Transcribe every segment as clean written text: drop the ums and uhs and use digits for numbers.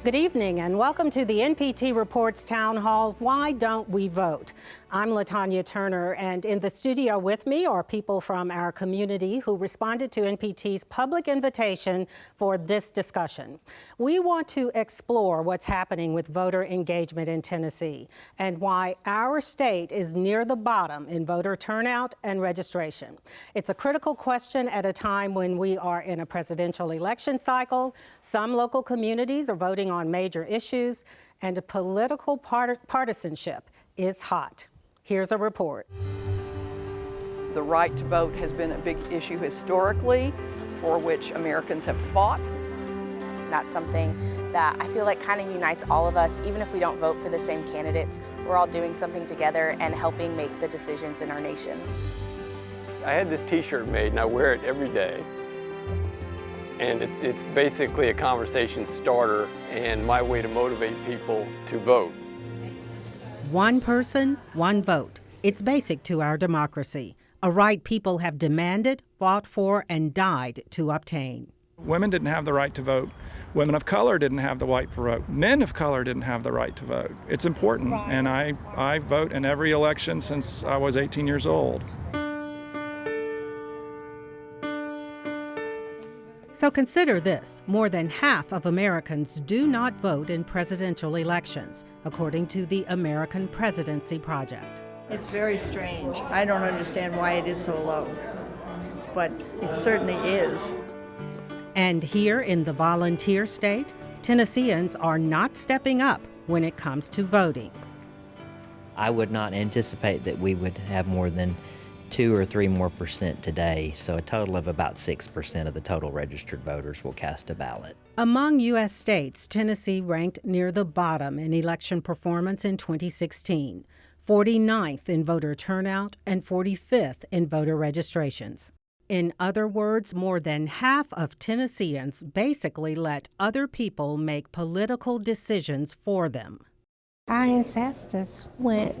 Good evening and welcome to the NPT Reports Town Hall, Why Don't We Vote? I'm LaTanya Turner, and in the studio with me are people from our community who responded to NPT's public invitation for this discussion. We want to explore what's happening with voter engagement in Tennessee and why our state is near the bottom in voter turnout and registration. It's a critical question at a time when we are in a presidential election cycle. Some local communities are voting on major issues, and political partisanship is hot. Here's a report. The right to vote has been a big issue historically, for which Americans have fought. That's something that I feel like kind of unites all of us, even if we don't vote for the same candidates. We're all doing something together and helping make the decisions in our nation. I had this t-shirt made and I wear it every day. And it's basically a conversation starter and my way to motivate people to vote. One person, one vote. It's basic to our democracy, a right people have demanded, fought for, and died to obtain. Women didn't have the right to vote. Women of color didn't have the right to vote. Men of color didn't have the right to vote. It's important, and I vote in every election since I was 18 years old. So consider this, more than half of Americans do not vote in presidential elections, according to the American Presidency Project. It's very strange. I don't understand why it is so low, but it certainly is. And here in the volunteer state, Tennesseans are not stepping up when it comes to voting. I would not anticipate that we would have more than 2 or 3 more percent today, so a total of about 6% of the total registered voters will cast a ballot. Among U.S. states, Tennessee ranked near the bottom in election performance in 2016, 49th in voter turnout and 45th in voter registrations. In other words, more than half of Tennesseans basically let other people make political decisions for them. Our ancestors went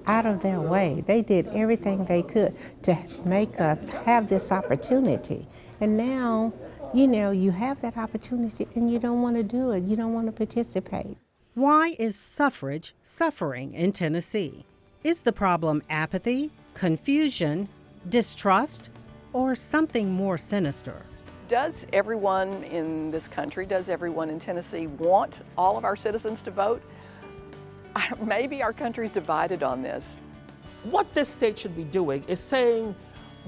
out of their way. They did everything they could to make us have this opportunity. And now, you have that opportunity and you don't want to do it. You don't want to participate. Why is suffrage suffering in Tennessee? Is the problem apathy, confusion, distrust, or something more sinister? Does everyone in this country, does everyone in Tennessee want all of our citizens to vote? Maybe our country's divided on this. What this state should be doing is saying,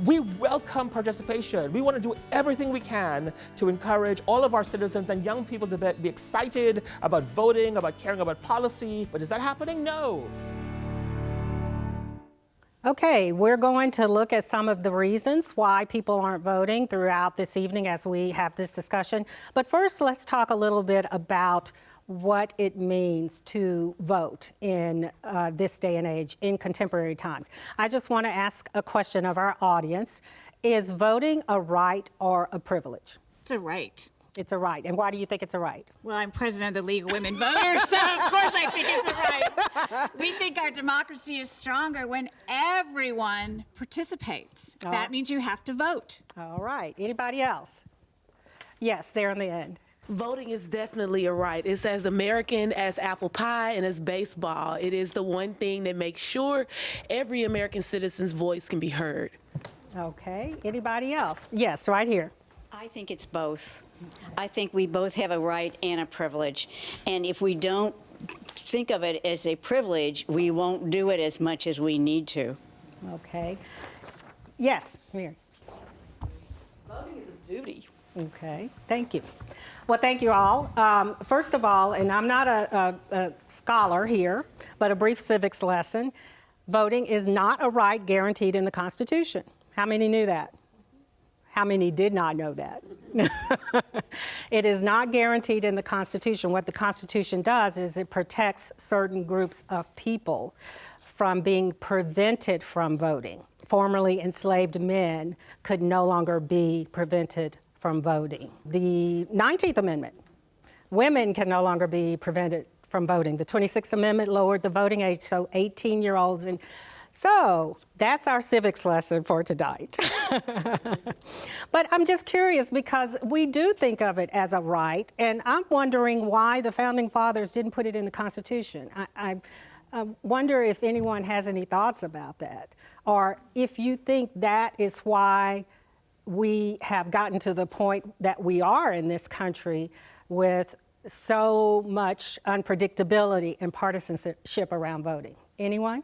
we welcome participation. We want to do everything we can to encourage all of our citizens and young people to be excited about voting, about caring about policy. But is that happening? No. Okay, we're going to look at some of the reasons why people aren't voting throughout this evening as we have this discussion. But first, let's talk a little bit about what it means to vote in this day and age, in contemporary times. I just want to ask a question of our audience. Is voting a right or a privilege? It's a right. It's a right. And why do you think it's a right? Well, I'm president of the League of Women Voters, so of course I think it's a right. We think our democracy is stronger when everyone participates. That means you have to vote. All right. Anybody else? Yes, there in the end. Voting is definitely a right. It's as American as apple pie and as baseball. It is the one thing that makes sure every American citizen's voice can be heard. Okay. Anybody else? Yes, right here. I think it's both. I think we both have a right and a privilege. And if we don't think of it as a privilege, we won't do it as much as we need to. Okay. Yes, Mary. Voting is a duty. Okay, thank you. Well, thank you all. First of all, and I'm not a scholar here, but a brief civics lesson. Voting is not a right guaranteed in the Constitution. How many knew that? How many did not know that? It is not guaranteed in the Constitution. What the Constitution does is it protects certain groups of people from being prevented from voting. Formerly enslaved men could no longer be prevented from voting. The 19th Amendment, women can no longer be prevented from voting. The 26th Amendment lowered the voting age, so 18-year-olds and So that's our civics lesson for tonight. But I'm just curious because we do think of it as a right, and I'm wondering why the Founding Fathers didn't put it in the Constitution. I wonder if anyone has any thoughts about that, or if you think that is why we have gotten to the point that we are in this country with so much unpredictability and partisanship around voting. Anyone?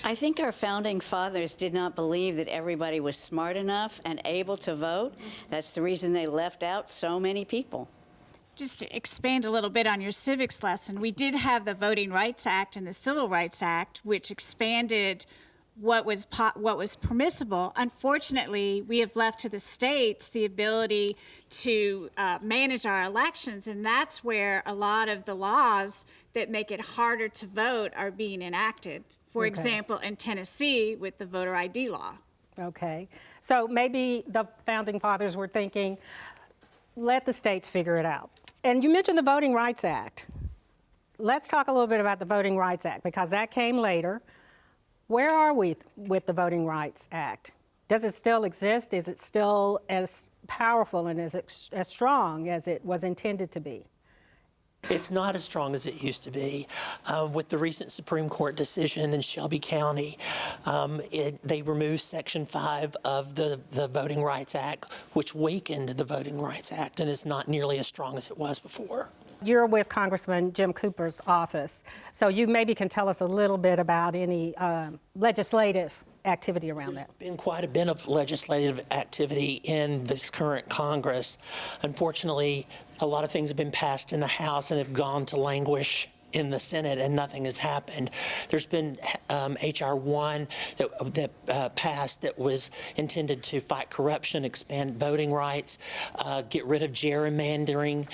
I think our founding fathers did not believe that everybody was smart enough and able to vote. That's the reason they left out so many people. Just to expand a little bit on your civics lesson, we did have the Voting Rights Act and the Civil Rights Act, which expanded what was permissible. Unfortunately, we have left to the states the ability to manage our elections, and that's where a lot of the laws that make it harder to vote are being enacted. For example, in Tennessee with the voter ID law. Okay, so maybe the Founding Fathers were thinking, let the states figure it out. And you mentioned the Voting Rights Act. Let's talk a little bit about the Voting Rights Act because that came later. Where are we with the Voting Rights Act? Does it still exist? Is it still as powerful and as strong as it was intended to be? It's not as strong as it used to be. With the recent Supreme Court decision in Shelby County, they removed Section 5 of the Voting Rights Act, which weakened the Voting Rights Act and is not nearly as strong as it was before. You're with Congressman Jim Cooper's office, so you maybe can tell us a little bit about any legislative activity around that. There's been quite a bit of legislative activity in this current Congress. Unfortunately, a lot of things have been passed in the House and have gone to languish in the Senate, and nothing has happened. There's been H.R. 1 that passed that was intended to fight corruption, expand voting rights, get rid of gerrymandering,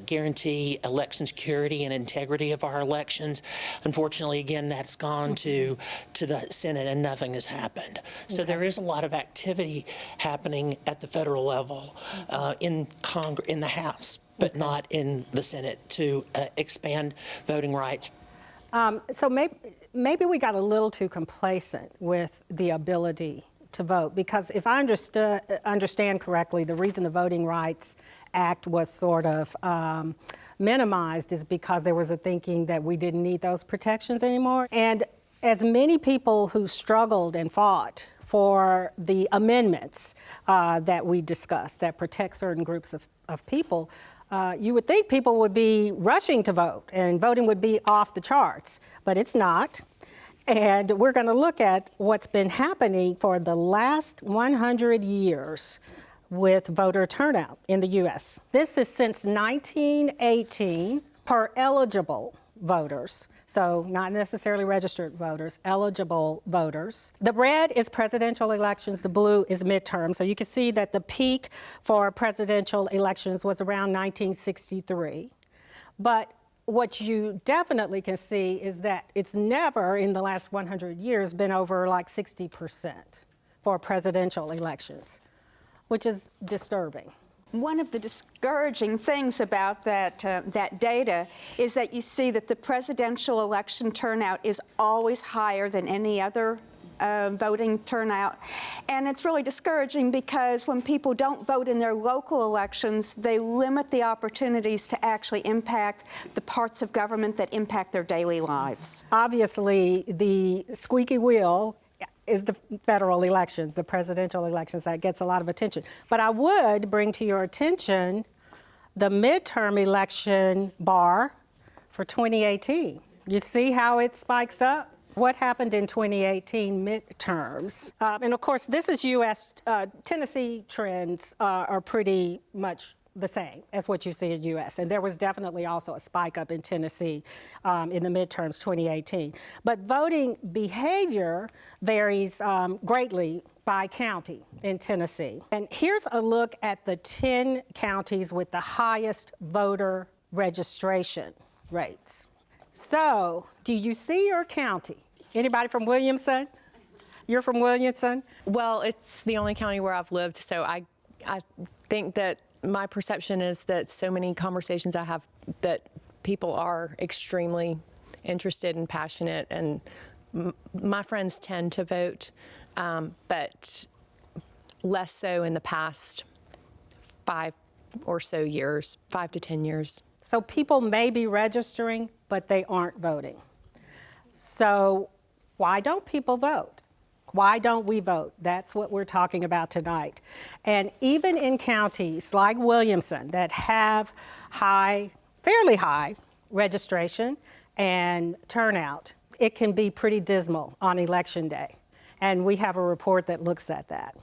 guarantee election security and integrity of our elections. Unfortunately, again, that's gone to the Senate and nothing has happened. So there is a lot of activity happening at the federal level in the House, but not in the Senate to expand voting rights. So maybe we got a little too complacent with the ability to vote, because if I understand correctly, the reason the Voting Rights Act was sort of minimized is because there was a thinking that we didn't need those protections anymore. And as many people who struggled and fought for the amendments that we discussed that protect certain groups of people, you would think people would be rushing to vote and voting would be off the charts, but it's not. And we're going to look at what's been happening for the last 100 years with voter turnout in the U.S. This is since 1918 per eligible voters. So not necessarily registered voters, eligible voters. The red is presidential elections, the blue is midterm. So you can see that the peak for presidential elections was around 1963. But what you definitely can see is that it's never in the last 100 years been over like 60% for presidential elections, which is disturbing. One of the discouraging things about that data is that you see that the presidential election turnout is always higher than any other voting turnout. And it's really discouraging because when people don't vote in their local elections, they limit the opportunities to actually impact the parts of government that impact their daily lives. Obviously, the squeaky wheel is the federal elections, the presidential elections, that gets a lot of attention. But I would bring to your attention the midterm election bar for 2018. You see how it spikes up? What happened in 2018 midterms? And of course, this is U.S. Tennessee trends are pretty much the same as what you see in U.S. And there was definitely also a spike up in Tennessee in the midterms 2018. But voting behavior varies greatly by county in Tennessee. And here's a look at the 10 counties with the highest voter registration rates. So, do you see your county? Anybody from Williamson? You're from Williamson? Well, it's the only county where I've lived, so I think that my perception is that so many conversations I have that people are extremely interested and passionate and my friends tend to vote, but less so in the past 5 or so years, 5 to 10 years. So people may be registering, but they aren't voting. So why don't people vote? Why don't we vote? That's what we're talking about tonight. And even in counties like Williamson that have fairly high registration and turnout, it can be pretty dismal on election day. And we have a report that looks at that.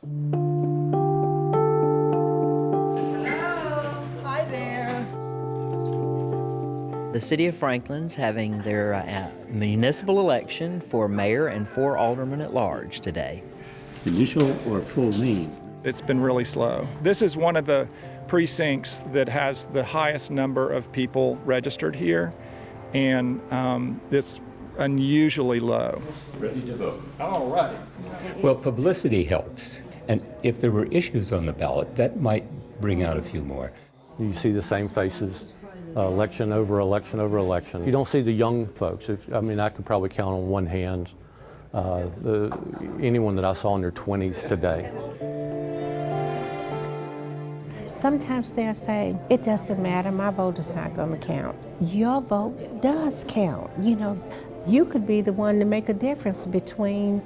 Hi there. The City of Franklin's having their municipal election for mayor and 4 aldermen at large today. Initial or full name? It's been really slow. This is one of the precincts that has the highest number of people registered here, and it's unusually low. Ready to vote. All right. Well, publicity helps. And if there were issues on the ballot, that might bring out a few more. You see the same faces, election over election over election. You don't see the young folks. I could probably count on one hand anyone that I saw in their 20s today. Sometimes they're saying, it doesn't matter, my vote is not going to count. Your vote does count. You know, you could be the one to make a difference between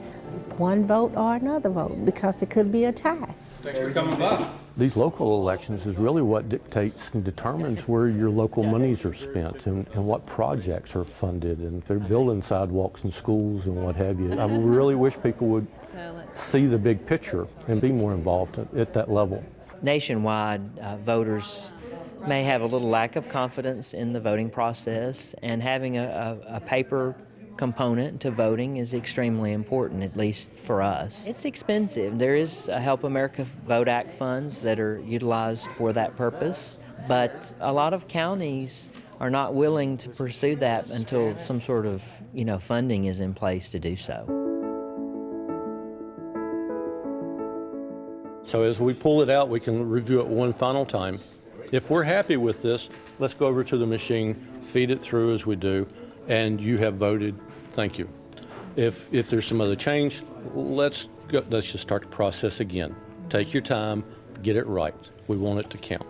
one vote or another vote, because it could be a tie. Thanks for coming by. These local elections is really what dictates and determines where your local monies are spent and what projects are funded, and if they're building sidewalks and schools and what have you. I really wish people would see the big picture and be more involved at that level. Nationwide, voters may have a little lack of confidence in the voting process, and having a paper component to voting is extremely important, at least for us. It's expensive. There is Help America Vote Act funds that are utilized for that purpose, but a lot of counties are not willing to pursue that until some sort of, funding is in place to do so. So as we pull it out, we can review it one final time. If we're happy with this, let's go over to the machine, feed it through as we do, and you have voted. Thank you. If there's some other change, let's just start the process again. Take your time, get it right. We want it to count.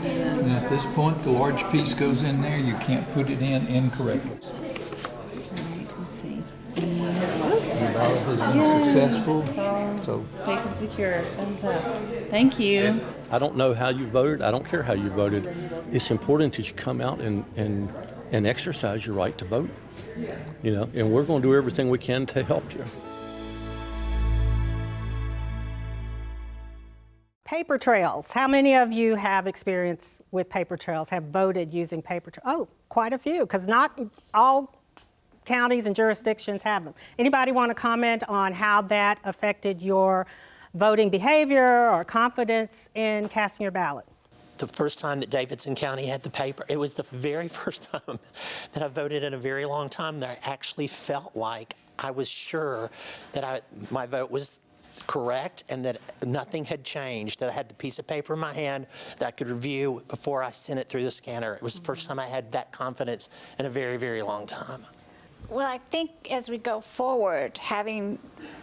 And at this point, the large piece goes in there. You can't put it in incorrectly. The ballot has been successful. So safe and secure. Thumbs up. Thank you. I don't know how you voted. I don't care how you voted. It's important that you come out and exercise your right to vote. And we're going to do everything we can to help you. Paper trails. How many of you have experience with paper trails, have voted using paper trails? Oh, quite a few, because not all counties and jurisdictions have them. Anybody want to comment on how that affected your voting behavior or confidence in casting your ballot? The first time that Davidson County had the paper, it was the very first time that I voted in a very long time that I actually felt like I was sure that my vote was correct and that nothing had changed, that I had the piece of paper in my hand that I could review before I sent it through the scanner. It was the first time I had that confidence in a very, very long time. Well, I think as we go forward, having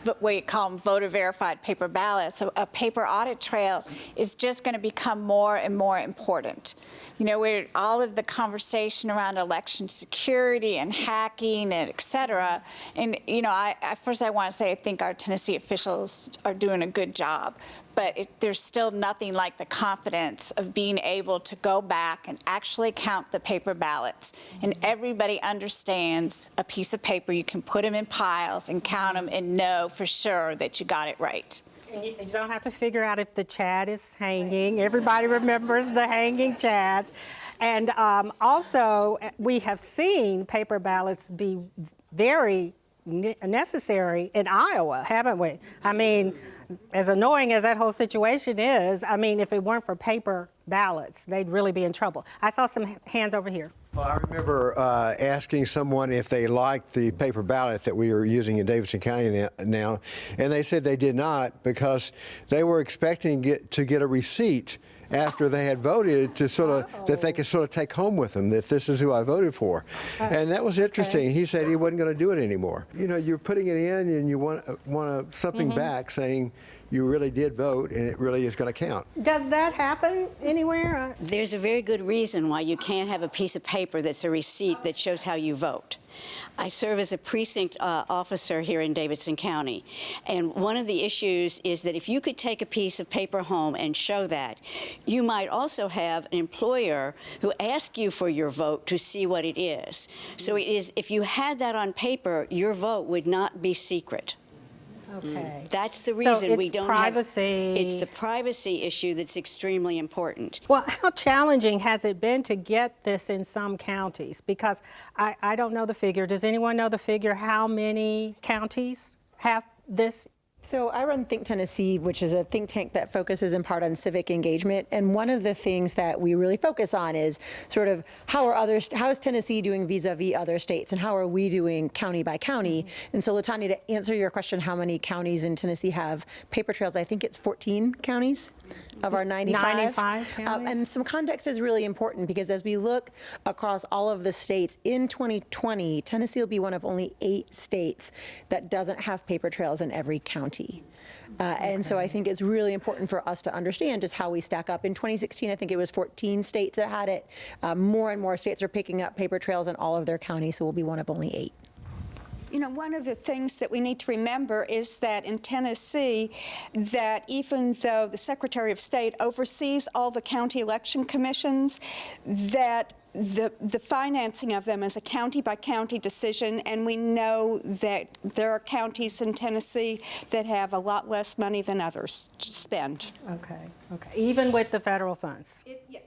what we call voter verified paper ballots, a paper audit trail is just going to become more and more important. Where all of the conversation around election security and hacking and et cetera. And, first I want to say I think our Tennessee officials are doing a good job. But there's still nothing like the confidence of being able to go back and actually count the paper ballots. And everybody understands a piece of paper, you can put them in piles and count them and know for sure that you got it right. And you don't have to figure out if the Chad is hanging. Everybody remembers the hanging Chads. And also, we have seen paper ballots be very necessary in Iowa, haven't we? I mean, as annoying as that whole situation is, if it weren't for paper ballots, they'd really be in trouble. I saw some hands over here. Well, I remember asking someone if they liked the paper ballot that we are using in Davidson County now, and they said they did not because they were expecting to get a receipt after they had voted to sort of, that they could sort of take home with them, that this is who I voted for. And that was interesting. He said he wasn't going to do it anymore. You know, you're putting it in and you want something back saying you really did vote and it really is going to count. Does that happen anywhere? There's a very good reason why you can't have a piece of paper that's a receipt that shows how you vote. I serve as a precinct officer here in Davidson County, and one of the issues is that if you could take a piece of paper home and show that, you might also have an employer who asks you for your vote to see what it is. So it is, if you had that on paper, your vote would not be secret. Okay. That's the reason we don't privacy. It's the privacy issue that's extremely important. Well, how challenging has it been to get this in some counties? Because I don't know the figure. Does anyone know the figure how many counties have this? So I run Think Tennessee, which is a think tank that focuses in part on civic engagement. And one of the things that we really focus on is sort of how is Tennessee doing vis-a-vis other states, and how are we doing county by county? And so, Latanya, to answer your question, how many counties in Tennessee have paper trails? I think it's 14 counties of our 95. 95 counties. And some context is really important, because as we look across all of the states in 2020, Tennessee will be one of only 8 states that doesn't have paper trails in every county. And so I think it's really important for us to understand just how we stack up. In 2016, I think it was 14 states that had it. More and more states are picking up paper trails in all of their counties, so we'll be one of only 8. You know, one of the things that we need to remember is that in Tennessee, that even though the Secretary of State oversees all the county election commissions, that the financing of them is a county-by-county decision, and we know that there are counties in Tennessee that have a lot less money than others to spend. Okay. Even with the federal funds? Yes.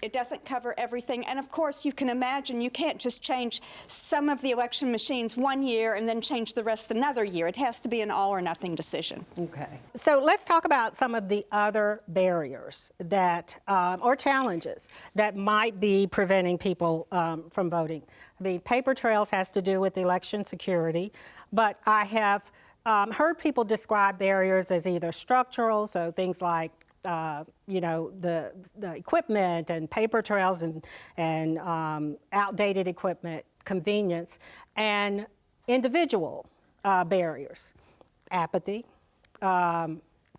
It doesn't cover everything. And of course, you can imagine you can't just change some of the election machines one year and then change the rest another year. It has to be an all or nothing decision. Okay. So let's talk about some of the other barriers that, or challenges that might be preventing people from voting. I mean, paper trails has to do with election security, but I have heard people describe barriers as either structural, so things like you know, the equipment and paper trails and outdated equipment, convenience, and individual barriers, apathy,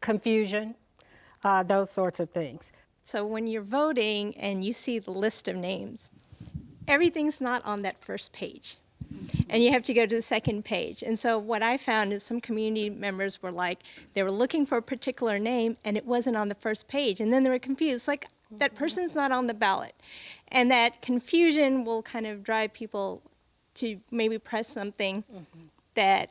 confusion, those sorts of things. So when you're voting and you see the list of names, everything's not on that first page. And you have to go to the second page. And so what I found is some community members were like, they were looking for a particular name and it wasn't on the first page. And then they were confused, like, that person's not on the ballot. And that confusion will kind of drive people to maybe press something that,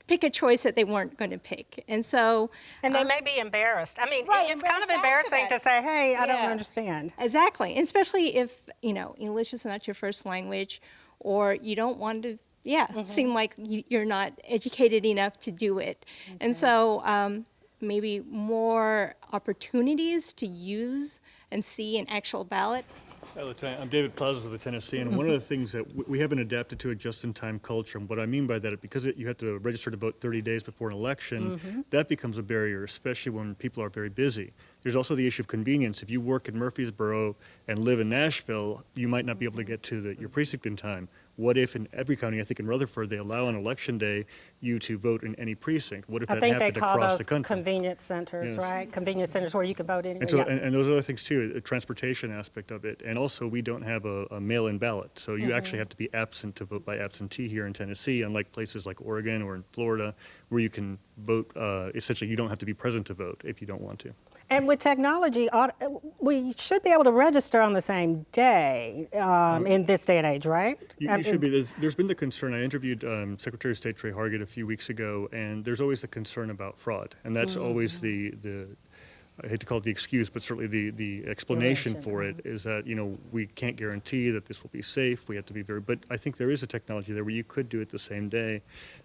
pick a choice that they weren't going to pick. And so... And they may be embarrassed. I mean, it's kind of embarrassing to say, hey, I don't understand. Exactly. And especially if, you know, English is not your first language, or you don't want to, seem like you're not educated enough to do it. Okay. And so maybe more opportunities to use and see an actual ballot. Hi, Lieutenant. I'm David Plaza with the Tennessee, and one of the things that we haven't adapted to a just-in-time culture, and what I mean by that is because you have to register to vote 30 days before an election, that becomes a barrier, especially when people are very busy. There's also the issue of convenience. If you work in Murfreesboro and live in Nashville, you might not be able to get to your precinct in time. What if in every county, I think in Rutherford, they allow on election day you to vote in any precinct? What if that happened across the country? I think they call those convenience centers, right? Convenience centers where you can vote anywhere. And, so, and those other things too, the transportation aspect of it. And also we don't have a mail-in ballot. So you actually have to be absent to vote by absentee here in Tennessee, unlike places like Oregon or in Florida, where you can vote, essentially you don't have to be present to vote if you don't want to. And with technology, we should be able to register on the same day in this day and age, right? You should be. There's been the concern. I interviewed Secretary of State Trey Hargett a few weeks ago, and there's always the concern about fraud. And that's always the I hate to call it the excuse, but certainly the explanation for it is that, you know, we can't guarantee that this will be safe. We have to be but I think there is a technology there where you could do it the same day.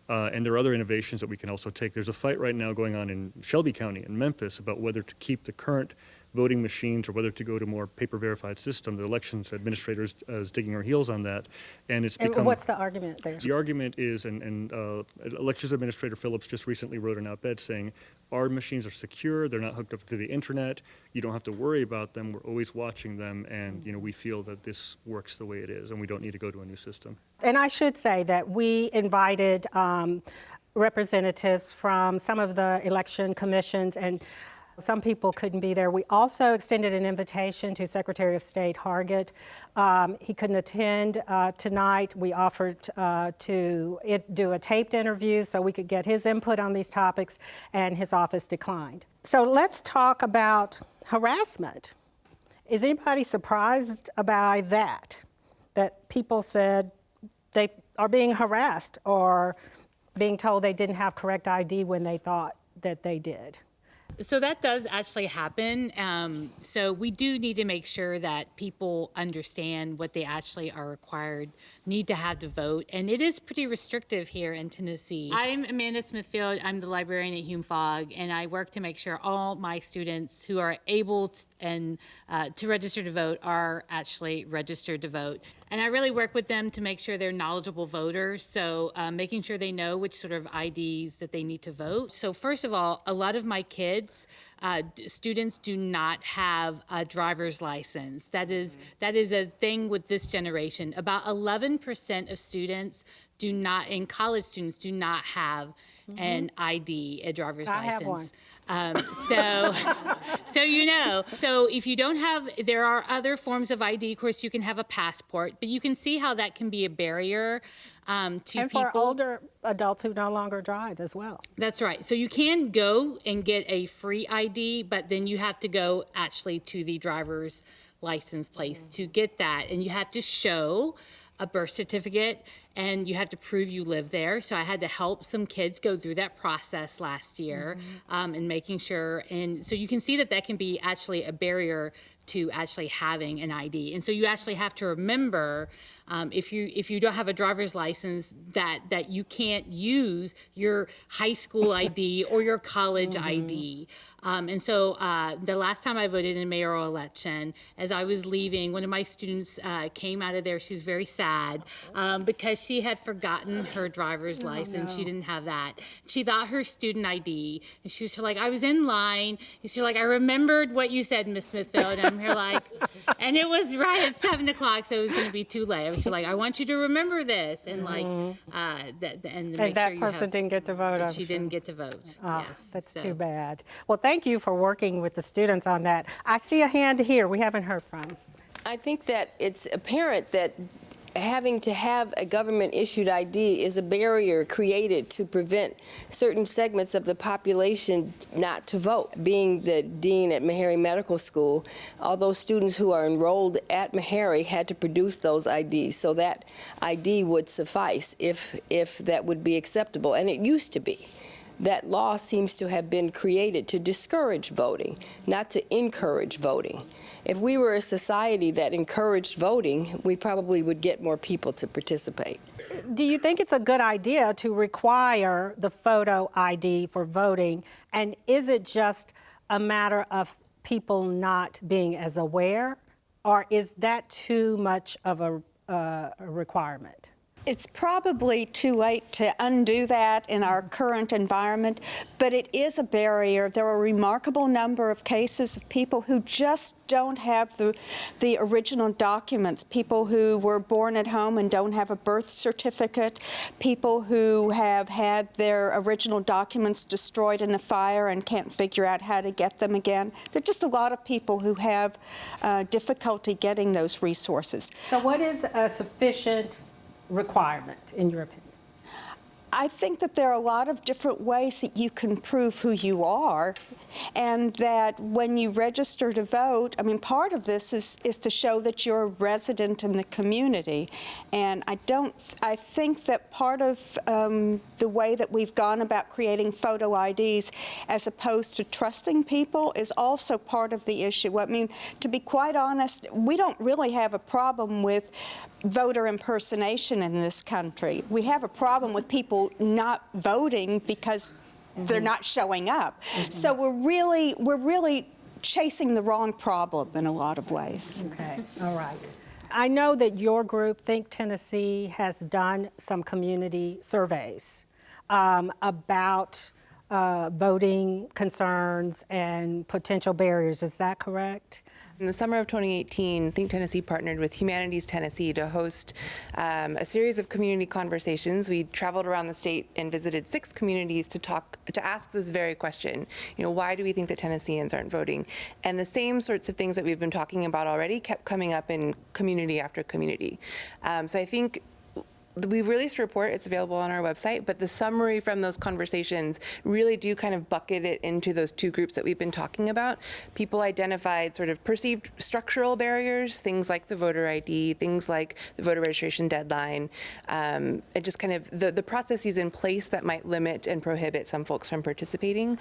And there are other innovations that we can also take. There's a fight right now going on in Shelby County in Memphis about whether to keep the current voting machines or whether to go to more paper verified system. The elections administrator is digging her heels on that. And it's become... And what's the argument there? The argument is, and elections administrator Phillips just recently wrote an op-ed saying, our machines are secure. They're not hooked up to the internet. You don't have to worry about them. We're always watching them, and we feel that this works the way it is, and we don't need to go to a new system. And I should say that we invited representatives from some of the election commissions, and some people couldn't be there. We also extended an invitation to Secretary of State Hargett. He couldn't attend tonight. We offered to do a taped interview so we could get his input on these topics, and his office declined. So let's talk about harassment. Is anybody surprised by that people said they are being harassed or being told they didn't have correct ID when they thought that they did? So that does actually happen. So we do need to make sure that people understand what they actually are required, need to have to vote. And it is pretty restrictive here in Tennessee. I'm Amanda Smithfield. I'm the librarian at Hume Fogg, and I work to make sure all my students who are able to register to vote are actually registered to vote. And I really work with them to make sure they're knowledgeable voters, so making sure they know which sort of IDs that they need to vote. So first of all, a lot of my kids, students do not have a driver's license. That is a thing with this generation. About 11% of students and college students do not have an ID, a driver's license. I have one. So if you don't have, there are other forms of ID. Of course, you can have a passport, but you can see how that can be a barrier to and people. For older adults who no longer drive as well. That's right. So you can go and get a free ID, but then you have to go actually to the driver's license place to get that, and you have to show a birth certificate, and you have to prove you live there. So I had to help some kids go through that process last year, and making sure, and so you can see that can be actually a barrier to actually having an ID. And so you actually have to remember, if you don't have a driver's license, that you can't use your high school ID or your college ID. And so the last time I voted in a mayoral election, as I was leaving, one of my students came out of there. She was very sad because she had forgotten her driver's license. She didn't have that. She thought her student ID, and she was like, I was in line, and she's like, I remembered what you said, Miss Smithfield. And I'm here like, and it was right at 7 o'clock, so it was going to be too late. I was like, I want you to remember this, and that person didn't get to vote. She didn't get to vote. Oh, yes, that's too bad. Well, thank you for working with the students on that. I see a hand here we haven't heard from. I think that it's apparent that having to have a government-issued ID is a barrier created to prevent certain segments of the population not to vote. Being the dean at Meharry Medical School, all those students who are enrolled at Meharry had to produce those IDs, so that ID would suffice if that would be acceptable, and it used to be. That law seems to have been created to discourage voting, not to encourage voting. If we were a society that encouraged voting, we probably would get more people to participate. Do you think it's a good idea to require the photo ID for voting? And is it just a matter of people not being as aware? Or is that too much of a requirement? It's probably too late to undo that in our current environment, but it is a barrier. There are a remarkable number of cases of people who just don't have the original documents, people who were born at home and don't have a birth certificate, people who have had their original documents destroyed in a fire and can't figure out how to get them again. There are just a lot of people who have difficulty getting those resources. So what is a sufficient requirement, in your opinion? I think that there are a lot of different ways that you can prove who you are, and that when you register to vote, I mean, part of this is to show that you're a resident in the community. And I think that part of the way that we've gone about creating photo IDs as opposed to trusting people is also part of the issue. I mean, to be quite honest, we don't really have a problem with voter impersonation in this country. We have a problem with people not voting because they're not showing up. So we're really chasing the wrong problem in a lot of ways. Okay, all right. I know that your group, Think Tennessee, has done some community surveys about voting concerns and potential barriers. Is that correct? In the summer of 2018, Think Tennessee partnered with Humanities Tennessee to host a series of community conversations. We traveled around the state and visited 6 communities to ask this very question. Why do we think that Tennesseans aren't voting? And the same sorts of things that we've been talking about already kept coming up in community after community. So I think we released a report, it's available on our website, but the summary from those conversations really do kind of bucket it into those 2 groups that we've been talking about. People identified sort of perceived structural barriers, things like the voter ID, things like the voter registration deadline, and just kind of the processes in place that might limit and prohibit some folks from participating.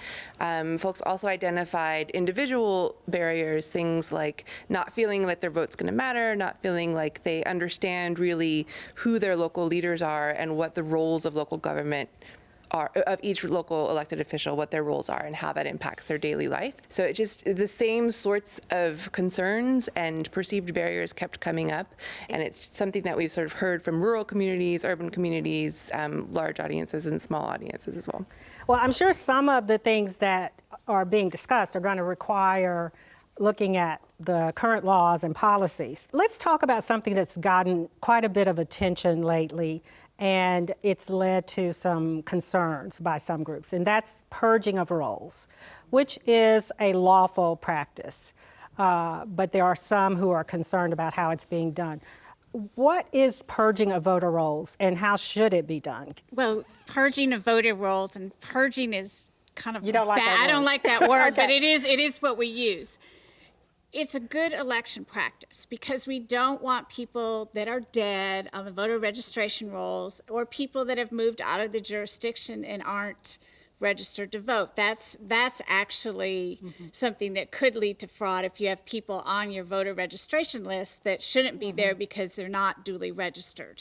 Folks also identified individual barriers, things like not feeling like their vote's going to matter, not feeling like they understand really who their local leaders are and what the roles of local government are, of each local elected official, what their roles are and how that impacts their daily life. So it just, the same sorts of concerns and perceived barriers kept coming up. And it's something that we've sort of heard from rural communities, urban communities, large audiences and small audiences as well. Well, I'm sure some of the things that are being discussed are going to require looking at the current laws and policies. Let's talk about something that's gotten quite a bit of attention lately, and it's led to some concerns by some groups, and that's purging of rolls, which is a lawful practice. But there are some who are concerned about how it's being done. What is purging of voter rolls, and how should it be done? Well, purging of voter rolls, and purging is kind of You don't like that I word. don't like that word, Okay. but it is what we use. It's a good election practice because we don't want people that are dead on the voter registration rolls or people that have moved out of the jurisdiction and aren't registered to vote. That's actually something that could lead to fraud if you have people on your voter registration list that shouldn't be there because they're not duly registered.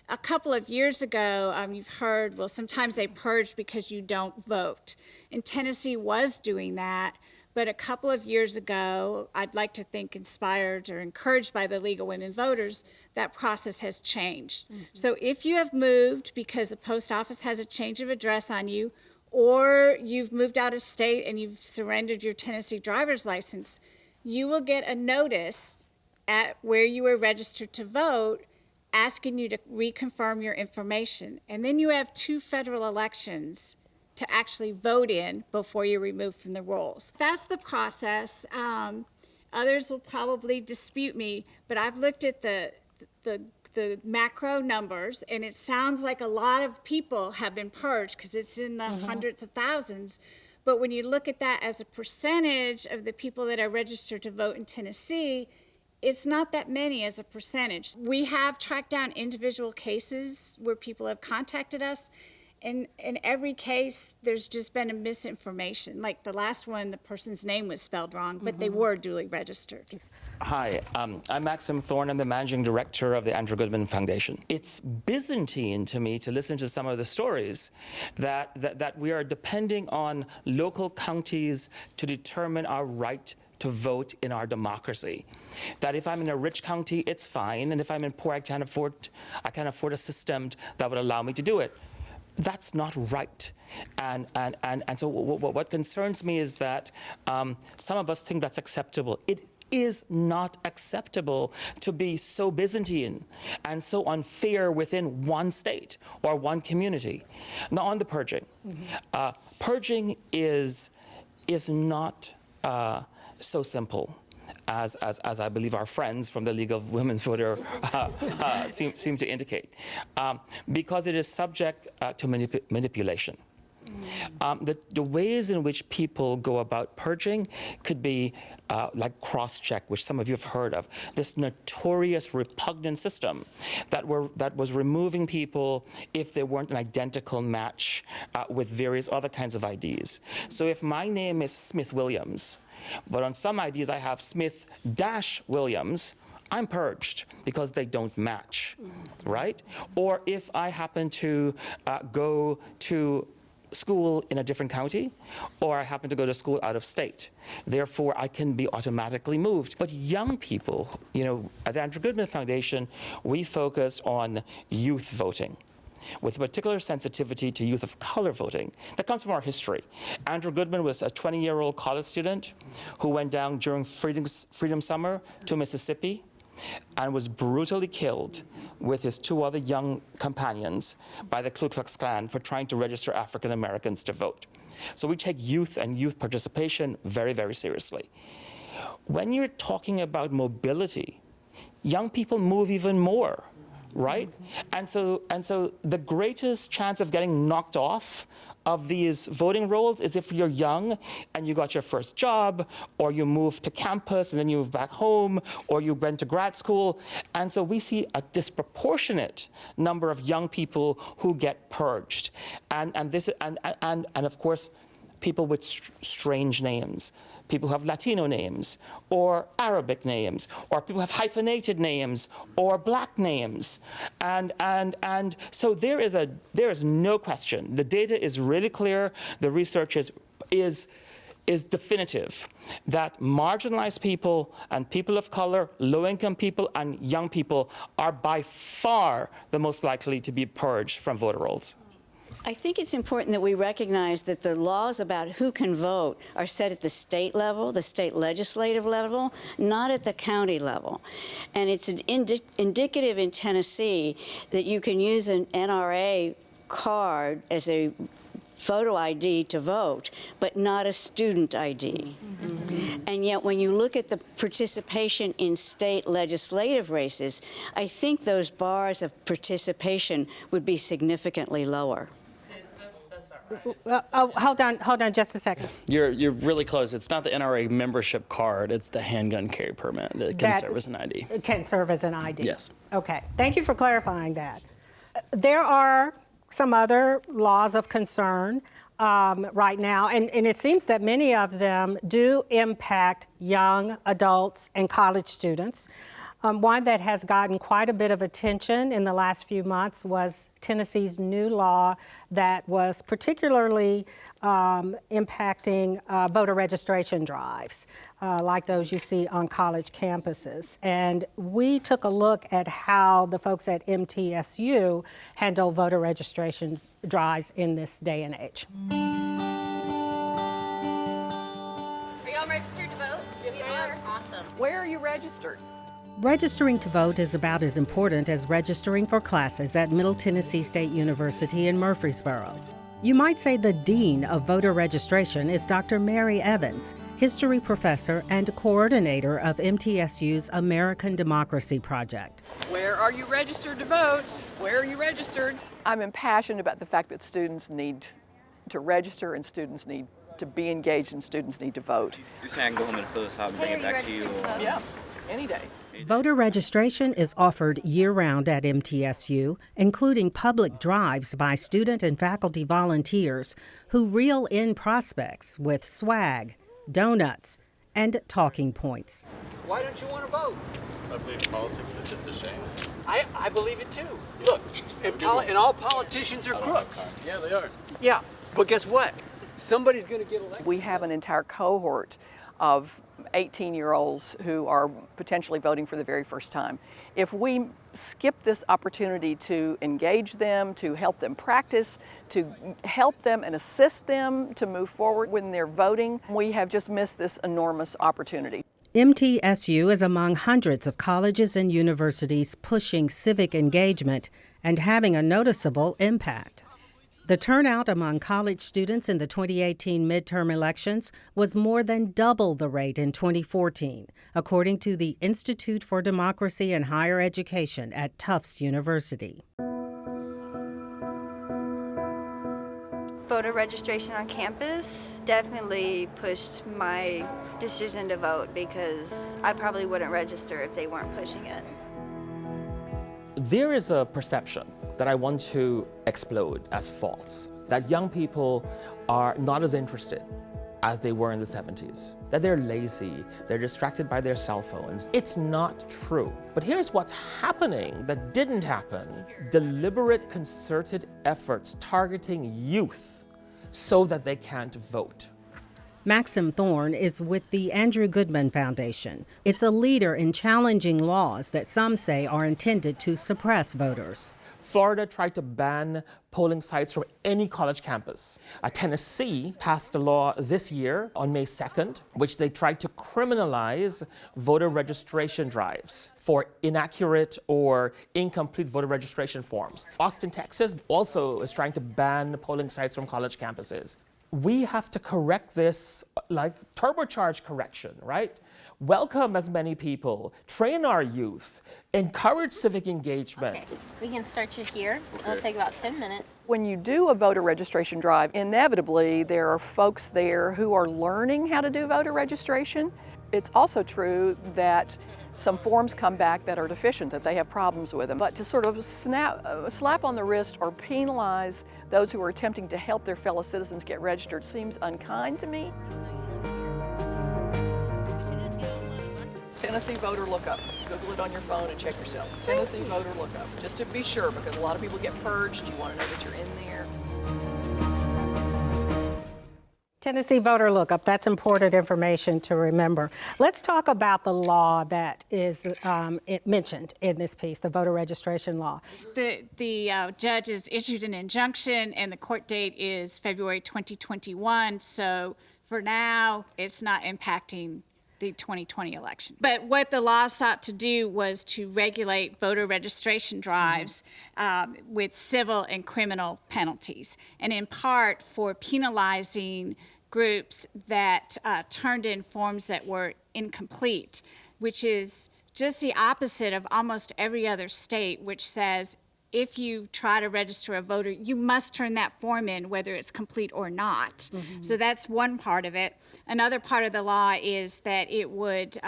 A couple of years ago, you've heard, well, sometimes they purge because you don't vote. And Tennessee was doing that. But a couple of years ago, I'd like to think inspired or encouraged by the League of Women Voters, that process has changed. So if you have moved because the post office has a change of address on you, or you've moved out of state and you've surrendered your Tennessee driver's license, you will get a notice at where you were registered to vote asking you to reconfirm your information. And then you have 2 federal elections to actually vote in before you're removed from the rolls. That's the process. Others will probably dispute me, but I've looked at the macro numbers, and it sounds like a lot of people have been purged because it's in the hundreds of thousands. But when you look at that as a percentage of the people that are registered to vote in Tennessee, it's not that many as a percentage. We have tracked down individual cases where people have contacted us. In every case, there's just been a misinformation. Like the last one, the person's name was spelled wrong, but they were duly registered. Hi, I'm Maxim Thorne. I'm the managing director of the Andrew Goodman Foundation. It's Byzantine to me to listen to some of the stories that we are depending on local counties to determine our right to vote in our democracy. That if I'm in a rich county, it's fine, and if I'm in poor, I can afford a system that would allow me to do it. That's not right. And so what concerns me is that some of us think that's acceptable. It is not acceptable to be so Byzantine and so unfair within one state or one community. Now on the purging. Purging is not so simple as I believe our friends from the League of Women's Voters seem to indicate, because it is subject to manipulation. The ways in which people go about purging could be like cross-check, which some of you have heard of, this notorious repugnant system that was removing people if they weren't an identical match with various other kinds of IDs. So if my name is Smith Williams, but on some IDs I have Smith-Williams, I'm purged because they don't match, right? Or if I happen to go to school in a different county, or I happen to go to school out of state. Therefore, I can be automatically moved. But young people, at the Andrew Goodman Foundation, we focus on youth voting. with a particular sensitivity to youth of color voting. That comes from our history. Andrew Goodman was a 20-year-old college student who went down during Freedom Summer to Mississippi and was brutally killed with his 2 other young companions by the Ku Klux Klan for trying to register African Americans to vote. So we take youth and youth participation very, very seriously. When you're talking about mobility, young people move even more, right? And so the greatest chance of getting knocked off of these voting rolls is if you're young and you got your first job, or you moved to campus and then you move back home, or you went to grad school. And so we see a disproportionate number of young people who get purged. And of course, people with strange names, people who have Latino names, or Arabic names, or people who have hyphenated names, or black names. And so there is no question. The data is really clear. The research is definitive that marginalized people and people of color, low-income people and young people are by far the most likely to be purged from voter rolls. I think it's important that we recognize that the laws about who can vote are set at the state level, the state legislative level, not at the county level. And it's indicative in Tennessee that you can use an NRA card as a photo ID to vote, but not a student ID. And yet when you look at the participation in state legislative races, I think those bars of participation would be significantly lower. Hold on just a second. You're really close. It's not the NRA membership card, it's the handgun carry permit that can serve as an ID. It can serve as an ID. Yes. Okay, thank you for clarifying that. There are some other laws of concern right now, and it seems that many of them do impact young adults and college students. One that has gotten quite a bit of attention in the last few months was Tennessee's new law that was particularly impacting voter registration drives, like those you see on college campuses. And we took a look at how the folks at MTSU handle voter registration drives in this day and age. Are y'all registered to vote? Yes, we are. Awesome. Where are you registered? Registering to vote is about as important as registering for classes at Middle Tennessee State University in Murfreesboro. You might say the dean of voter registration is Dr. Mary Evans, history professor and coordinator of MTSU's American Democracy Project. Where are you registered to vote? Where are you registered? I'm impassioned about the fact that students need to register and students need to be engaged and students need to vote. You're saying I can go home and fill this out and bring it back to you? Yeah, any day. Voter registration is offered year-round at MTSU, including public drives by student and faculty volunteers who reel in prospects with swag, donuts, and talking points. Why don't you want to vote? I believe politics is just a shame. I believe it too. Look, and all politicians are crooks. Yeah, they are. Yeah, but guess what? Somebody's going to get elected. We have an entire cohort of 18-year-olds who are potentially voting for the very first time. If we skip this opportunity to engage them, to help them practice, to help them and assist them to move forward when they're voting, we have just missed this enormous opportunity. MTSU is among hundreds of colleges and universities pushing civic engagement and having a noticeable impact. The turnout among college students in the 2018 midterm elections was more than double the rate in 2014, according to the Institute for Democracy and Higher Education at Tufts University. Voter registration on campus definitely pushed my decision to vote because I probably wouldn't register if they weren't pushing it. There is a perception that I want to explode as false, that young people are not as interested as they were in the 70s, that they're lazy, they're distracted by their cell phones. It's not true. But here's what's happening that didn't happen: deliberate, concerted efforts targeting youth so that they can't vote. Maxim Thorne is with the Andrew Goodman Foundation. It's a leader in challenging laws that some say are intended to suppress voters. Florida tried to ban polling sites from any college campus. Tennessee passed a law this year on May 2nd, which they tried to criminalize voter registration drives for inaccurate or incomplete voter registration forms. Austin, Texas also is trying to ban polling sites from college campuses. We have to correct this, like turbocharge correction, right? Welcome as many people, train our youth, encourage civic engagement. Okay. We can start you here. It'll take about 10 minutes. When you do a voter registration drive, inevitably there are folks there who are learning how to do voter registration. It's also true that some forms come back that are deficient, that they have problems with them. But to sort of slap on the wrist or penalize those who are attempting to help their fellow citizens get registered seems unkind to me. Tennessee voter lookup. Google it on your phone and check yourself. Tennessee voter lookup, just to be sure, because a lot of people get purged. You want to know that you're in there. Tennessee voter lookup, that's important information to remember. Let's talk about the law that is mentioned in this piece, the voter registration law. The judge has issued an injunction and the court date is February 2021. So for now, it's not impacting the 2020 election. But what the law sought to do was to regulate voter registration drives with civil and criminal penalties, and in part for penalizing groups that turned in forms that were incomplete, which is just the opposite of almost every other state, which says if you try to register a voter, you must turn that form in whether it's complete or not. Mm-hmm. So that's one part of it. Another part of the law is that it would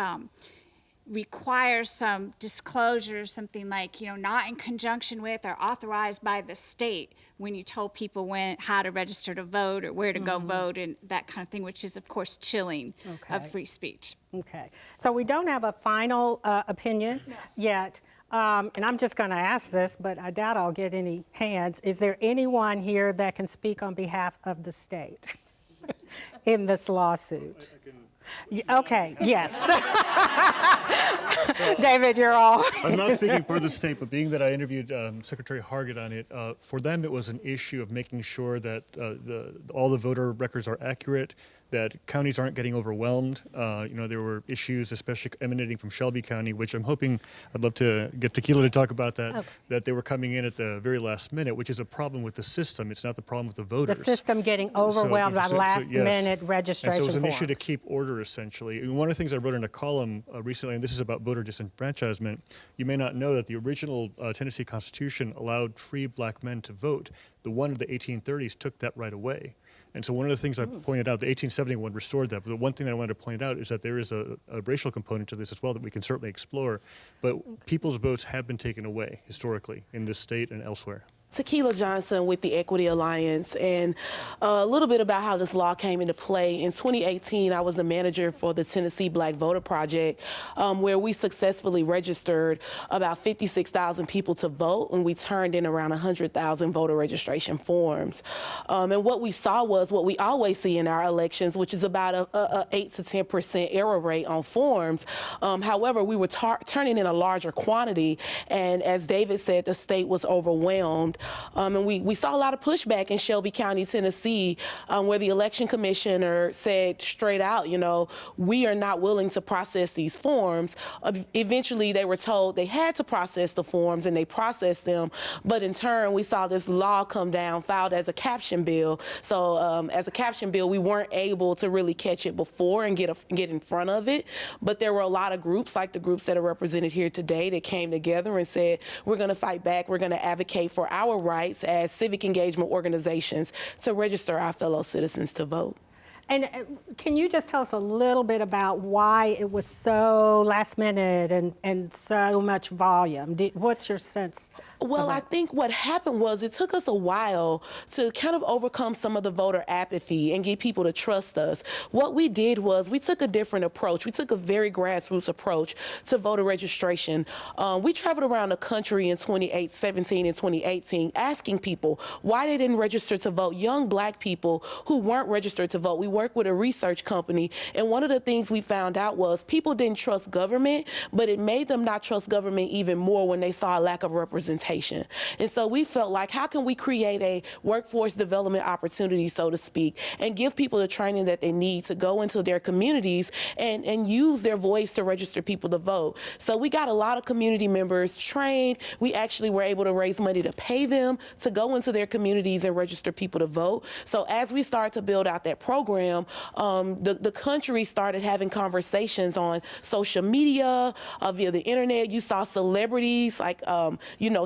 require some disclosure, something like, not in conjunction with or authorized by the state when you told people how to register to vote or where to go vote and that kind of thing, which is, of course, chilling of free speech. Okay. So we don't have a final opinion yet. And I'm just going to ask this, but I doubt I'll get any hands. Is there anyone here that can speak on behalf of the state in this lawsuit? Okay, yes. David, you're all. I'm not speaking for the state, but being that I interviewed Secretary Hargett on it, for them it was an issue of making sure that all the voter records are accurate, that counties aren't getting overwhelmed. There were issues, especially emanating from Shelby County, which I'm hoping, I'd love to get Tequila to talk about that, that they were coming in at the very last minute, which is a problem with the system. It's not the problem with the voters. The system getting overwhelmed by last-minute registration forms. So it was an forms. issue to keep order, essentially. And one of the things I wrote in a column recently, and this is about voter disenfranchisement, you may not know that the original Tennessee Constitution allowed free black men to vote. The one of the 1830s took that right away. And so one of the things I pointed out, the 1871 restored that, but the one thing that I wanted to point out is that there is a racial component to this as well that we can certainly explore, but people's votes have been taken away historically in this state and elsewhere. Tequila Johnson with the Equity Alliance, and a little bit about how this law came into play. In 2018, I was the manager for the Tennessee Black Voter Project, where we successfully registered about 56,000 people to vote, and we turned in around 100,000 voter registration forms. And what we saw was what we always see in our elections, which is about a 8 to 10% error rate on forms. However, we were turning in a larger quantity, and as David said, the state was overwhelmed. And we saw a lot of pushback in Shelby County, Tennessee, where the election commissioner said straight out, we are not willing to process these forms. Eventually, they were told they had to process the forms, and they processed them. But in turn, we saw this law come down, filed as a caption bill. So as a caption bill, we weren't able to really catch it before and get in front of it. But there were a lot of groups, like the groups that are represented here today, that came together and said, we're going to fight back. We're going to advocate for our rights as civic engagement organizations to register our fellow citizens to vote. And can you just tell us a little bit about why it was so last minute and so much volume? What's your sense? Well, I think what happened was it took us a while to kind of overcome some of the voter apathy and get people to trust us. What we did was we took a different approach. We took a very grassroots approach to voter registration. We traveled around the country in 2017 and 2018 asking people why they didn't register to vote, young black people who weren't registered to vote. We work with a research company, and one of the things we found out was people didn't trust government, but it made them not trust government even more when they saw a lack of representation. And so we felt like, how can we create a workforce development opportunity, so to speak, and give people the training that they need to go into their communities and use their voice to register people to vote. So we got a lot of community members trained. We actually were able to raise money to pay them to go into their communities and register people to vote. So as we started to build out that program, the country started having conversations on social media, via the internet. You saw celebrities like,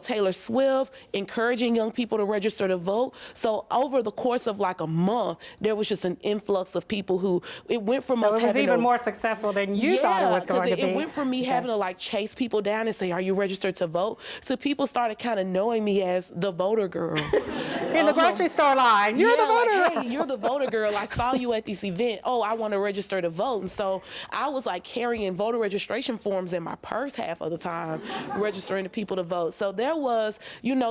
Taylor Swift encouraging young people to register to vote. So over the course of like a month, there was just an influx of people who, it went from us having it was even more successful than you thought it was going to be. It went from me having to like chase people down and say, are you registered to vote? So people started kind of knowing me as the voter girl. In the grocery store line, you're the voter girl. Hey, you're the voter girl. I saw you at this event. Oh, I want to register to vote. And so I was like carrying voter registration forms in my purse half of the time, registering the people to vote. So there was,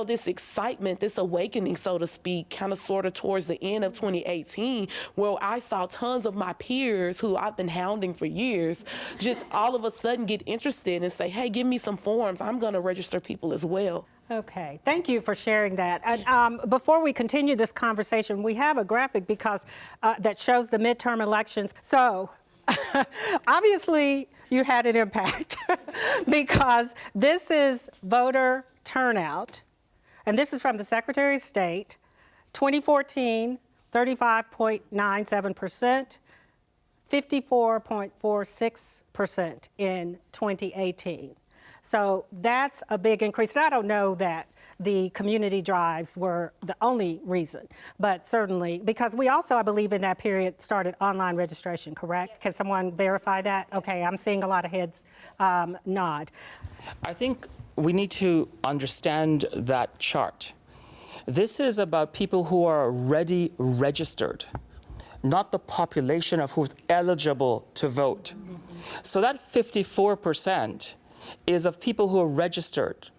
this excitement, this awakening, so to speak, kind of sort of towards the end of 2018, where I saw tons of my peers who I've been hounding for years, just all of a sudden get interested and say, hey, give me some forms. I'm going to register people as well. Okay, thank you for sharing that. Before we continue this conversation, we have a graphic because that shows the midterm elections. So obviously you had an impact because this is voter turnout, and this is from the Secretary of State, 2014, 35.97%, 54.46% in 2018. So that's a big increase. I don't know that the community drives were the only reason, but certainly, because we also, I believe, in that period started online registration, correct? Can someone verify that? Okay, I'm seeing a lot of heads nod. I think we need to understand that chart. This is about people who are already registered, not the population of who's eligible to vote. So that 54% is of people who are registered.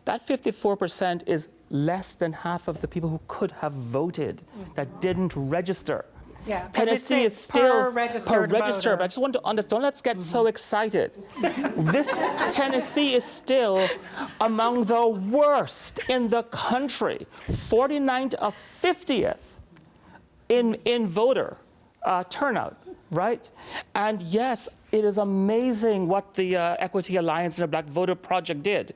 That 54% is less than half of the people who could have voted that didn't register. Yeah, Tennessee is still per registered voter. But I just want to understand, don't let's get so excited. Tennessee is still among the worst in the country, 49th of 50th in voter turnout, right? And yes, it is amazing what the Equity Alliance and the Black Voter Project did.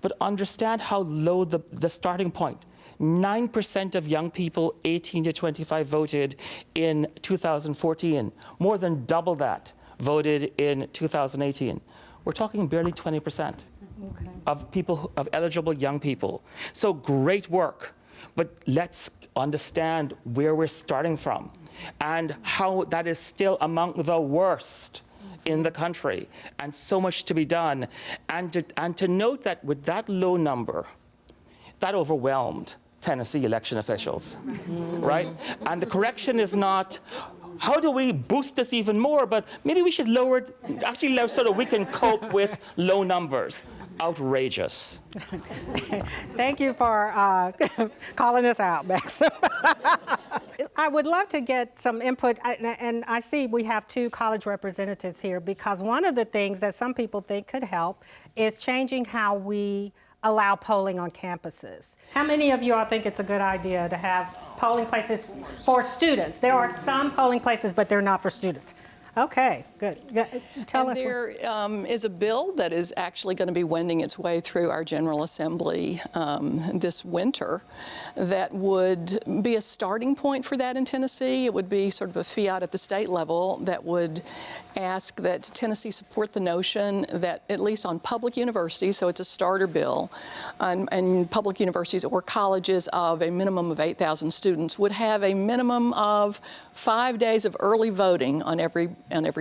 But understand how low the starting point. 9% of young people 18 to 25 voted in 2014. More than double that voted in 2018. We're talking barely 20% of people, of eligible young people. So great work, but let's understand where we're starting from and how that is still among the worst in the country, and so much to be done. And to note that with that low number, that overwhelmed Tennessee election officials, right? And the correction is not, how do we boost this even more? But maybe we should lower it, actually low, so that we can cope with low numbers. Outrageous. Thank you for calling us out, Max. I would love to get some input, and I see we have two college representatives here, because one of the things that some people think could help is changing how we allow polling on campuses. How many of you all think it's a good idea to have polling places for students? There are some polling places, but they're not for students. Okay, good. Tell us. There is a bill that is actually going to be wending its way through our General Assembly this winter that would be a starting point for that in Tennessee. It would be sort of a fiat at the state level that would ask that Tennessee support the notion that, at least on public universities, so it's a starter bill, and public universities or colleges of a minimum of 8,000 students would have a minimum of 5 days of early voting on every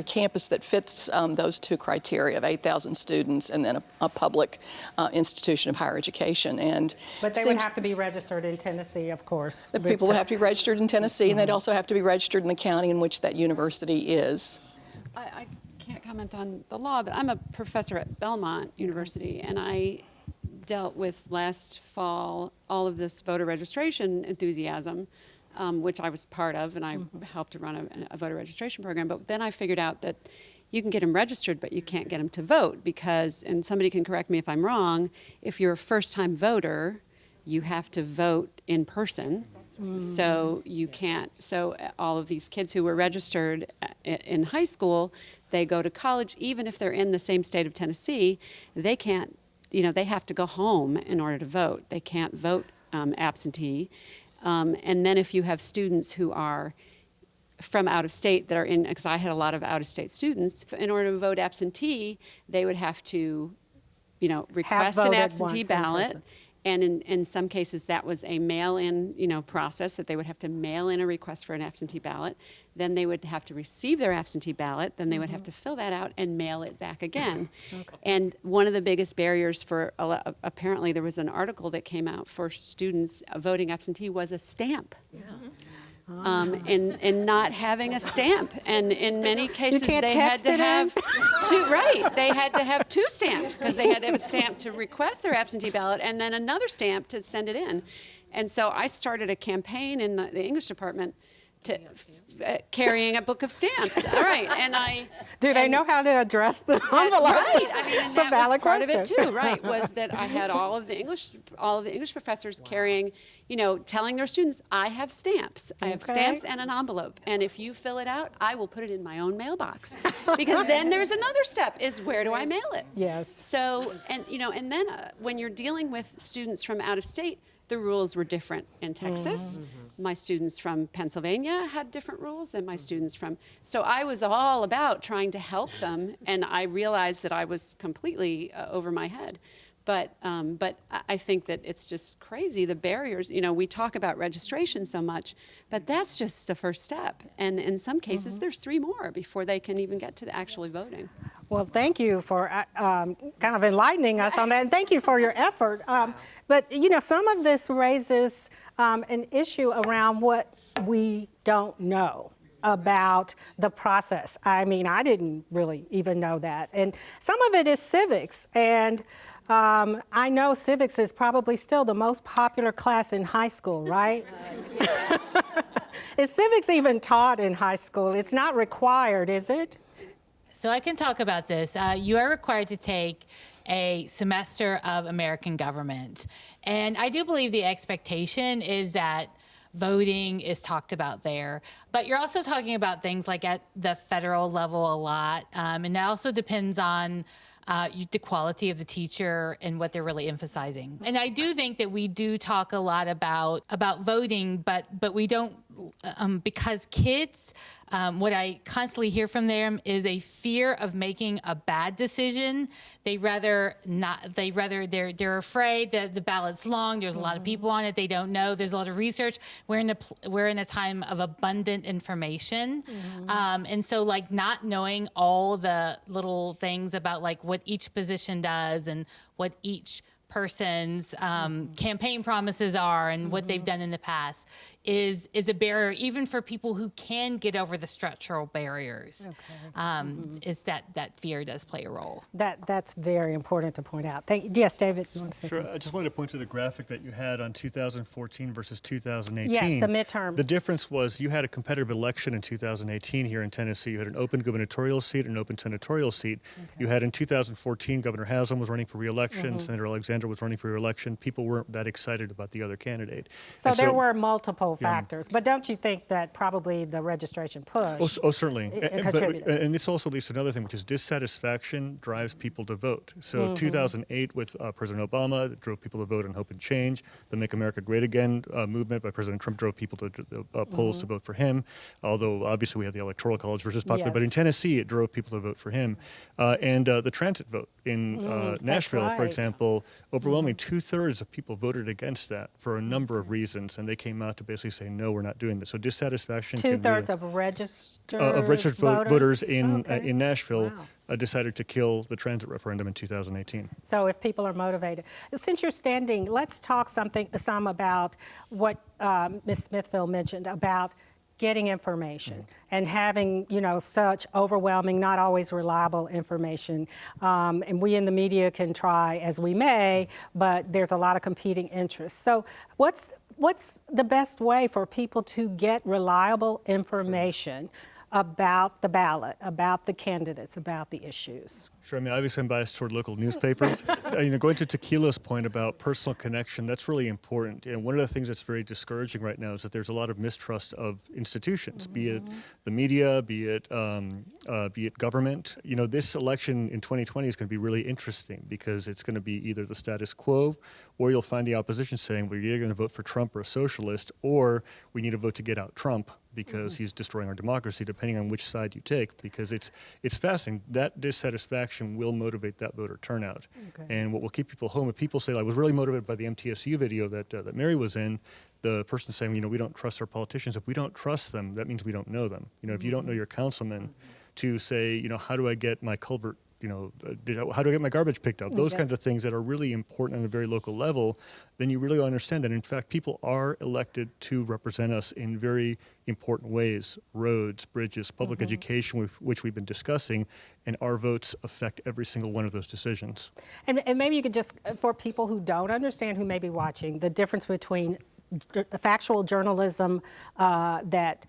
campus that fits those two criteria of 8,000 students and then a public institution of higher education. But they would have to be registered in Tennessee, of course. The people would have to be registered in Tennessee, and they'd also have to be registered in the county in which that university is. I can't comment on the law, but I'm a professor at Belmont University, and I dealt with last fall all of this voter registration enthusiasm which I was part of, and I helped to run a voter registration program. But then I figured out that you can get them registered, but you can't get them to vote because, and somebody can correct me if I'm wrong, if you're a first-time voter, you have to vote in person. So you can't, so all of these kids who were registered in high school, they go to college, even if they're in the same state of Tennessee, they can't, they have to go home in order to vote. They can't vote absentee. And then if you have students who are from out of state that are in, because I had a lot of out of state students, in order to vote absentee, they would have to, request an absentee ballot. And in some cases, that was a mail-in, process that they would have to mail in a request for an absentee ballot. Then they would have to receive their absentee ballot. Then they would have to fill that out and mail it back again. And one of the biggest barriers for, apparently there was an article that came out for students voting absentee was a stamp. And not having a stamp, and in many cases they had to have two. Right, they had to have two stamps because they had to have a stamp to request their absentee ballot, and then another stamp to send it in. And so I started a campaign in the English department to carrying a book of stamps. All right, and I do they know how to address the envelope? Right, I mean, and it's a that valid was part question. of it too. Right, was that I had all of the English professors carrying, telling their students, I have stamps. I have stamps and an envelope, and if you fill it out, I will put it in my own mailbox. Because then there's another step: is where do I mail it? Yes. So, and then when you're dealing with students from out of state, the rules were different in Texas. My students from Pennsylvania had different rules than my students from, so I was all about trying to help them, and I realized that I was completely over my head. But I think that it's just crazy, the barriers. We talk about registration so much, but that's just the first step. And in some cases, there's 3 more before they can even get to actually voting. Well, thank you for kind of enlightening us on that, and thank you for your effort. But, some of this raises an issue around what we don't know about the process. I mean, I didn't really even know that. And some of it is civics. And I know civics is probably still the most popular class in high school, right? Is civics even taught in high school? It's not required, is it? So I can talk about this. You are required to take a semester of American government. And I do believe the expectation is that voting is talked about there. But you're also talking about things like at the federal level a lot. And that also depends on the quality of the teacher and what they're really emphasizing. And I do think that we do talk a lot about voting, but we don't, because kids, what I constantly hear from them is a fear of making a bad decision. They're afraid that the ballot's long, there's a lot of people on it, they don't know, there's a lot of research. We're in a time of abundant information. And so not knowing all the little things about what each position does and what each person's campaign promises are and what they've done in the past is a barrier, even for people who can get over the structural barriers. Is that fear does play a role. That's very important to point out. Yes, David, you want to say Sure. something? I just wanted to point to the graphic that you had on 2014 versus 2018. Yes, the midterm. The difference was you had a competitive election in 2018 here in Tennessee. You had an open gubernatorial seat and an open senatorial seat. You had in 2014, Governor Haslam was running for re-election, Senator Alexander was running for re-election. People weren't that excited about the other candidate. So there were multiple factors, but don't you think that probably the registration push? Oh, certainly. Contributed. And this also leads to another thing, which is dissatisfaction drives people to vote. So 2008 with President Obama, that drove people to vote on Hope and Change. The Make America Great Again movement by President Trump drove people to the polls to vote for him. Although obviously we have the Electoral College versus popular, but in Tennessee it drove people to vote for him. And the transit vote in Nashville, for example, overwhelmingly 2/3 of people voted against that for a number of reasons, and they came out to basically say, no, we're not doing this. So dissatisfaction. 2/3 of registered voters in Nashville decided to kill the transit referendum in 2018. So if people are motivated. Since you're standing, let's talk some about what Ms. Smithville mentioned about getting information and having, such overwhelming, not always reliable information. And we in the media can try as we may, but there's a lot of competing interests. So what's what's the best way for people to get reliable information about the ballot, about the candidates, about the issues? Sure. I mean, obviously, I'm biased toward local newspapers. Going to Tequila's point about personal connection, that's really important. And one of the things that's very discouraging right now is that there's a lot of mistrust of institutions, be it the media, be it government. This election in 2020 is going to be really interesting because it's going to be either the status quo, or you'll find the opposition saying, we're either going to vote for Trump or a socialist, or we need to vote to get out Trump because he's destroying our democracy, depending on which side you take, because it's fascinating. That dissatisfaction will motivate that voter turnout. Okay. And what will keep people home, if people say, I was really motivated by the MTSU video that Mary was in, the person saying, we don't trust our politicians. If we don't trust them, that means we don't know them. If you don't know your councilman to say, how do I get my culvert, how do I get my garbage picked up? Those kinds of things that are really important on a very local level, then you really understand that, in fact, people are elected to represent us in very important ways: roads, bridges, public education, which we've been discussing, and our votes affect every single one of those decisions. And maybe you could just, for people who don't understand, who may be watching, the difference between factual journalism that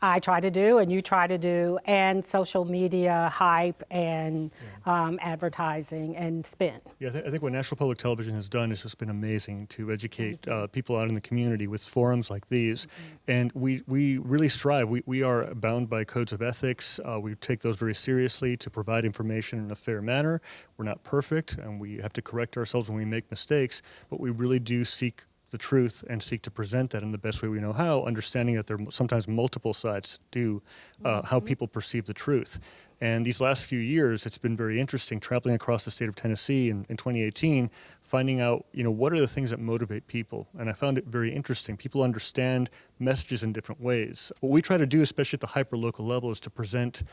I try to do and you try to do, and social media hype and advertising and spin. Yeah, I think what Nashville Public Television has done has just been amazing to educate people out in the community with forums like these. And we really strive. We are bound by codes of ethics. We take those very seriously to provide information in a fair manner. We're not perfect, and we have to correct ourselves when we make mistakes, but we really do seek the truth and seek to present that in the best way we know how, understanding that there are sometimes multiple sides to how people perceive the truth. And these last few years, it's been very interesting traveling across the state of Tennessee in 2018, finding out, what are the things that motivate people. And I found it very interesting. People understand messages in different ways. What we try to do, especially at the hyper-local level, is to present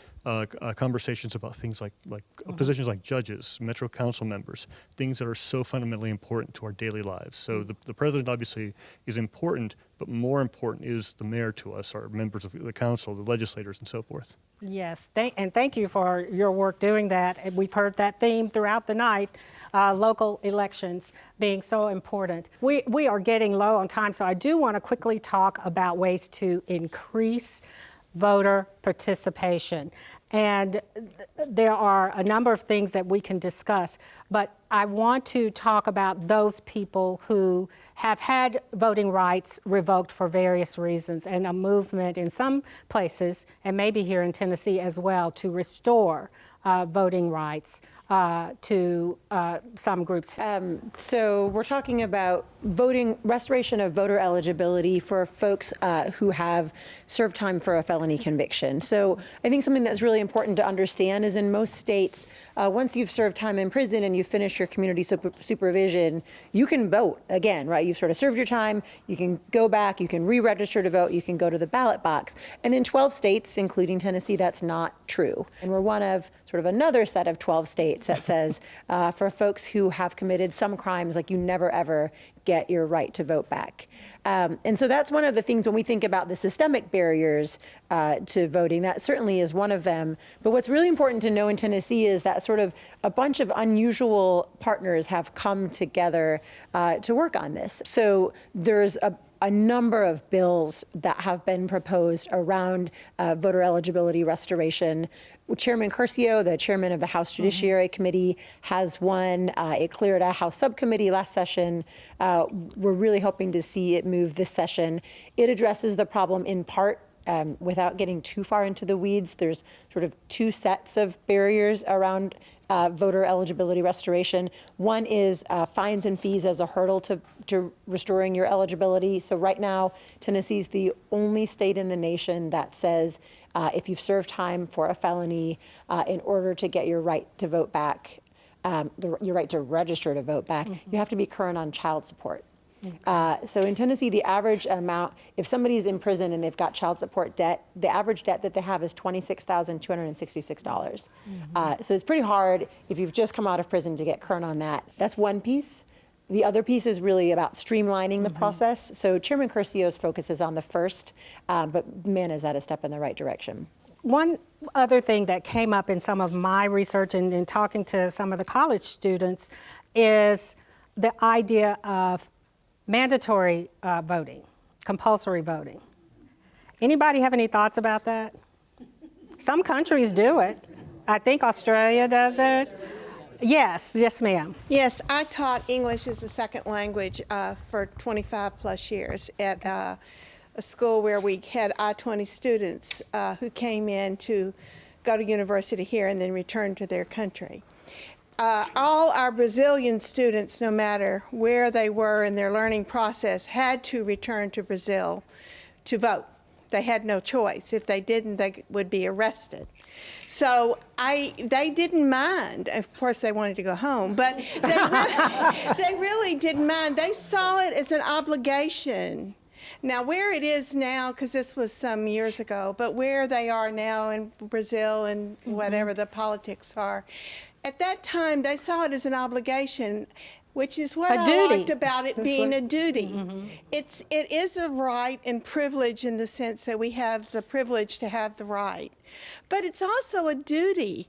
conversations about things like positions like judges, metro council members, things that are so fundamentally important to our daily lives. So the president obviously is important, but more important is the mayor to us, our members of the council, the legislators, and so forth. Yes, and thank you for your work doing that. And we've heard that theme throughout the night, local elections being so important. We are getting low on time, so I do want to quickly talk about ways to increase voter participation. And there are a number of things that we can discuss, but I want to talk about those people who have had voting rights revoked for various reasons, and a movement in some places, and maybe here in Tennessee as well, to restore voting rights to some groups. So we're talking about restoration of voter eligibility for folks who have served time for a felony conviction. So I think something that's really important to understand is in most states, once you've served time in prison and you finish your community supervision, you can vote again, right? You've sort of served your time, you can go back, you can re-register to vote, you can go to the ballot box. And in 12 states, including Tennessee, that's not true. And we're one of sort of another set of 12 states that says for folks who have committed some crimes, like you never ever get your right to vote back. And so that's one of the things when we think about the systemic barriers to voting, that certainly is one of them. But what's really important to know in Tennessee is that sort of a bunch of unusual partners have come together to work on this. So there's a number of bills that have been proposed around voter eligibility restoration. Chairman Curcio, the chairman of the House Judiciary Committee, has one. It cleared a House subcommittee last session. We're really hoping to see it move this session. It addresses the problem in part without getting too far into the weeds. There's sort of two sets of barriers around voter eligibility restoration. One is fines and fees as a hurdle to restoring your eligibility. So right now, Tennessee's the only state in the nation that says if you've served time for a felony, in order to get your right to vote back, your right to register to vote back, you have to be current on child support. So in Tennessee, the average amount, if somebody's in prison and they've got child support debt, the average debt that they have is $26,266. So it's pretty hard if you've just come out of prison to get current on that. That's one piece. The other piece is really about streamlining the process. So Chairman Curcio's focus is on the first, but man, is that a step in the right direction. One other thing that came up in some of my research and in talking to some of the college students is the idea of mandatory voting, compulsory voting. Anybody have any thoughts about that? Some countries do it. I think Australia does it. Yes, ma'am. Yes, I taught English as a second language for 25 plus years at a school where we had I-20 students who came in to go to university here and then return to their country. All our Brazilian students, no matter where they were in their learning process, had to return to Brazil to vote. They had no choice. If they didn't, they would be arrested. So they didn't mind. Of course, they wanted to go home, but they really didn't mind. They saw it as an obligation. Now, where it is now, because this was some years ago, but where they are now in Brazil and whatever the politics are, at that time, they saw it as an obligation, which is what I liked about it being a duty. It is a right and privilege in the sense that we have the privilege to have the right. But it's also a duty.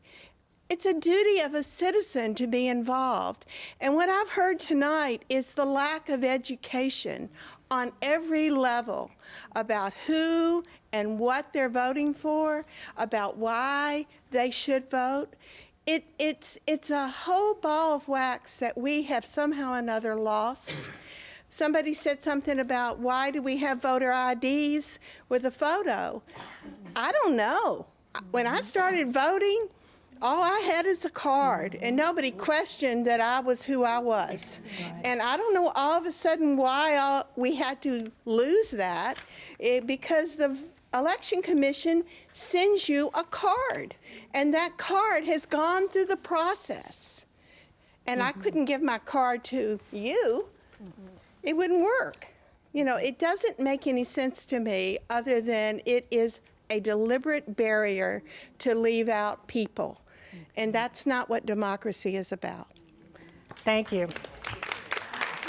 It's a duty of a citizen to be involved. And what I've heard tonight is the lack of education on every level about who and what they're voting for, about why they should vote. It's a whole ball of wax that we have somehow or another lost. Somebody said something about why do we have voter IDs with a photo? I don't know. When I started voting, all I had is a card, and nobody questioned that I was who I was. And I don't know all of a sudden why we had to lose that, because the Election Commission sends you a card, and that card has gone through the process. And I couldn't give my card to you. It wouldn't work. You know, it doesn't make any sense to me other than it is a deliberate barrier to leave out people. And that's not what democracy is about. Thank you.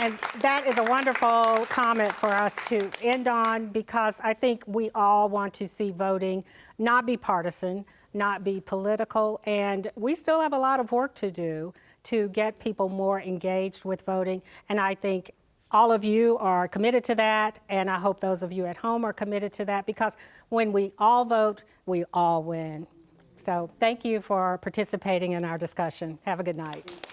And that is a wonderful comment for us to end on, because I think we all want to see voting not be partisan, not be political, and we still have a lot of work to do to get people more engaged with voting. And I think all of you are committed to that, and I hope those of you at home are committed to that, because when we all vote, we all win. So thank you for participating in our discussion. Have a good night.